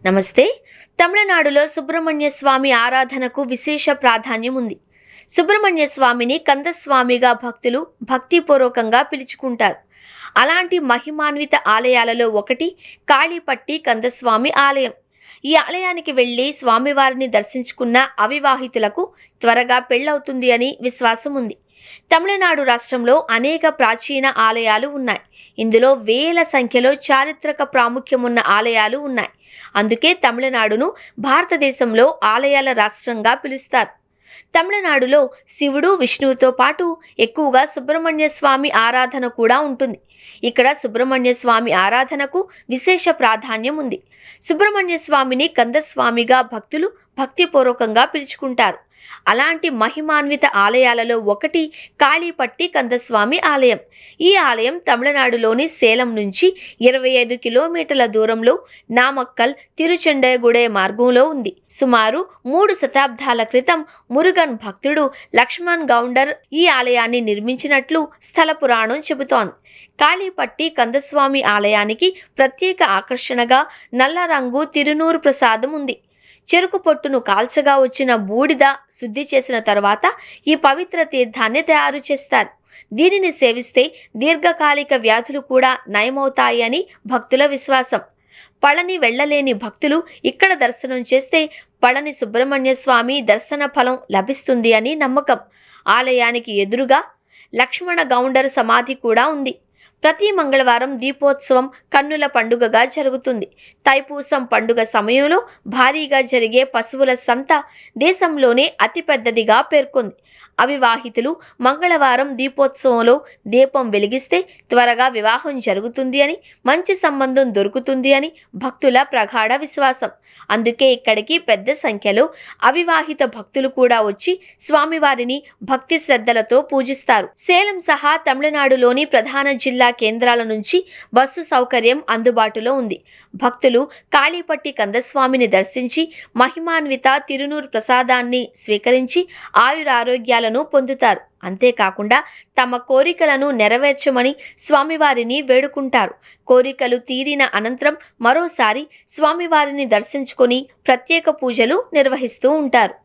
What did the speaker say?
నమస్తే. తమిళనాడులో సుబ్రహ్మణ్య స్వామి ఆరాధనకు విశేష ప్రాధాన్యం ఉంది. సుబ్రహ్మణ్య స్వామిని కందస్వామిగా భక్తులు భక్తిపూర్వకంగా పిలుచుకుంటారు. అలాంటి మహిమాన్విత ఆలయాలలో ఒకటి కాళీపట్టి కందస్వామి ఆలయం. ఈ ఆలయానికి వెళ్లి స్వామివారిని దర్శించుకున్న అవివాహితులకు త్వరగా పెళ్ళవుతుంది అని విశ్వాసం ఉంది. తమిళనాడు రాష్ట్రంలో అనేక ప్రాచీన ఆలయాలు ఉన్నాయి. ఇందులో వేల సంఖ్యలో చారిత్రక ప్రాముఖ్యమున్న ఆలయాలు ఉన్నాయి. అందుకే తమిళనాడును భారతదేశంలో ఆలయాల రాష్ట్రంగా పిలుస్తారు. తమిళనాడులో శివుడు, విష్ణువుతో పాటు ఎక్కువగా సుబ్రహ్మణ్య స్వామి ఆరాధన కూడా ఉంటుంది. ఇక్కడ సుబ్రహ్మణ్య స్వామి ఆరాధనకు విశేష ప్రాధాన్యం ఉంది. సుబ్రహ్మణ్య స్వామిని కందస్వామిగా భక్తులు భక్తిపూర్వకంగా పిలుచుకుంటారు. అలాంటి మహిమాన్విత ఆలయాలలో ఒకటి కాళీపట్టి కందస్వామి ఆలయం. ఈ ఆలయం తమిళనాడులోని సేలం నుంచి 25 కిలోమీటర్ల దూరంలో నామక్కల్ తిరుచెండయగూడె మార్గంలో ఉంది. సుమారు 3 శతాబ్దాల క్రితం మురుగన్ భక్తుడు లక్ష్మణ్ గౌండర్ ఈ ఆలయాన్ని నిర్మించినట్లు స్థల పురాణం చెబుతోంది. కాళీపట్టి కందస్వామి ఆలయానికి ప్రత్యేక ఆకర్షణగా నల్ల రంగు తిరునూరు ప్రసాదం ఉంది. చెరుకు పొట్టును కాల్చగా వచ్చిన బూడిద శుద్ధి చేసిన తర్వాత ఈ పవిత్ర తీర్థాన్ని తయారు చేస్తారు. దీనిని సేవిస్తే దీర్ఘకాలిక వ్యాధులు కూడా నయమవుతాయి అని భక్తుల విశ్వాసం. పళని వెళ్లలేని భక్తులు ఇక్కడ దర్శనం చేస్తే పళని సుబ్రహ్మణ్య స్వామి దర్శన ఫలం లభిస్తుంది అని నమ్మకం. ఆలయానికి ఎదురుగా లక్ష్మణ గౌండర్ సమాధి కూడా ఉంది. ప్రతి మంగళవారం దీపోత్సవం కన్నుల పండుగగా జరుగుతుంది. తైపూసం పండుగ సమయంలో భారీగా జరిగే పశువుల సంత దేశంలోనే అతిపెద్దదిగా పేర్కొంది. అవివాహితులు మంగళవారం దీపోత్సవంలో దీపం వెలిగిస్తే త్వరగా వివాహం జరుగుతుంది అని, మంచి సంబంధం దొరుకుతుంది అని భక్తుల ప్రగాఢ విశ్వాసం. అందుకే ఇక్కడికి పెద్ద సంఖ్యలో అవివాహిత భక్తులు కూడా వచ్చి స్వామివారిని భక్తి శ్రద్ధలతో పూజిస్తారు. సేలం సహా తమిళనాడులోని ప్రధాన జిల్లా కేంద్రాల నుంచి బస్సు సౌకర్యం అందుబాటులో ఉంది. భక్తులు కాళీపట్టి కందస్వామిని దర్శించి మహిమాన్విత తిరునూరు ప్రసాదాన్ని స్వీకరించి ఆయురారోగ్యాలను పొందుతారు. అంతేకాకుండా తమ కోరికలను నెరవేర్చమని స్వామివారిని వేడుకుంటారు. కోరికలు తీరిన అనంతరం మరోసారి స్వామివారిని దర్శించుకొని ప్రత్యేక పూజలు నిర్వహిస్తూ ఉంటారు.